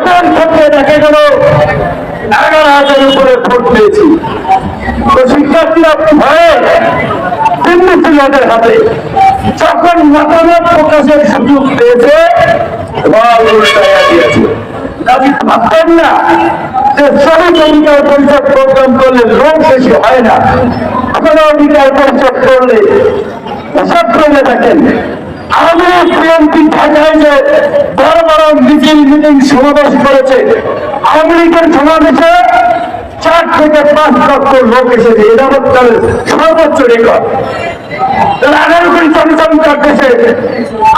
ভোটের ক্ষেত্রে দেখা গেল 11,000 উপরে ভোট পেয়েছি। তো শিক্ষার্থীরা ভয়ে দিল্লি ছিল ওদের হাতে, যখন মতামত প্রকাশের সুযোগ পেয়েছে দিয়েছে। কাজে ভাবতেন না যে শ্রমিক অধিকার পরিষদ প্রোগ্রাম করলে লোক বেশি হয় না, আপনারা অধিকার পরিষদ করলে এসব করলে থাকেন। আমি বিএনপি ঢাকায় যে বড় বড় মিটিং সমাবেশ করেছে, আওয়ামী লীগের সমাবেশে 4 থেকে 5 লক্ষ লোক এসেছে, এটা যাবৎকালের সর্বোচ্চ রেকর্ড। 11 কোটি জনসংখ্যার দেশে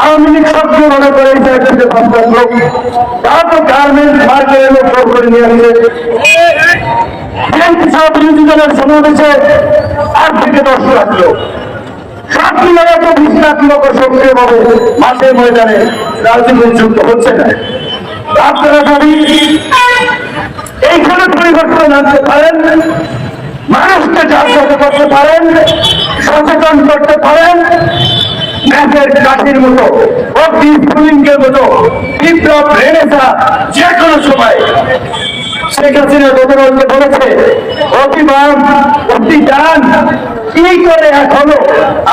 আওয়ামী লীগ সক্রিয় মনে করে 4 থেকে 5 লাখ লোক, তা তো গার্মেন্টস মার্কেটের লোক করে নিয়ে আসছে। বিএনপি সহ বিরোধী দলের সমাবেশে 8 থেকে 10 লাখ লোক, সব মিলিয়ে তো 20 লাখ লোক সক্রিয়ভাবে মাঠে ময়দানে রাজনীতি যুক্ত হচ্ছে না। আপনারা যদি এইখানে পরিবর্তন আনতে পারেন, মানুষকে জাগ্রত করতে পারেন, সচেতন করতে পারেন, ম্যাচের কাঠির মতো অগ্নি স্ফুলিঙ্গের মতো বিপ্লব রেনেসা যে কোনো সময় শেখ হাসিনা গতকালকে বলেছে অতি বাম অতি ডান কি করে এখনো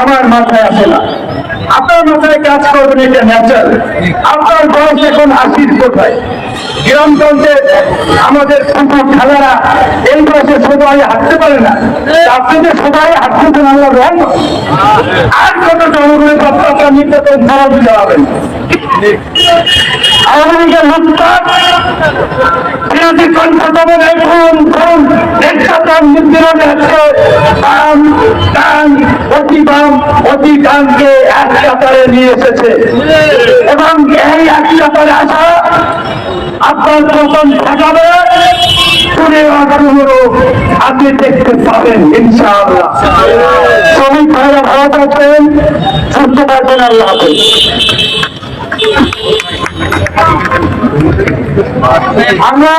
আমার মাথায় আসে না। আপনার মাথায় কাজ করবেন, এটা ন্যাচারাল। আপনার বয়স এখন 80 কোথায়? গ্রামগঞ্জে আমাদের পুকুর খেলারা এই বয়সে সবাই হাঁটতে পারে না, আপনি যে সবাই হাঁটতে আল্লাহ রহমত। আর কত জনগণের অত্যাচার নির্যাতন ফরজ দেওয়াবেন? আওয়ামী লীগের লুটপাট, বিরোধী কণ্ঠদমন, খুন খুন নির্যাতন নিপীড়নে হচ্ছে বাম ডান অতি ডানকে এক কাতারে নিয়ে এসেছে, এবং এই এক কাতারে আসা আপনার পতন ঘটাবে। আপনি দেখতে পাবেন ইনশাআল্লাহ। শ্রমিক ভাইরা ভালো থাকবেন, সুস্থ থাকবেন। আল্লাহ হাফেজ। আমরা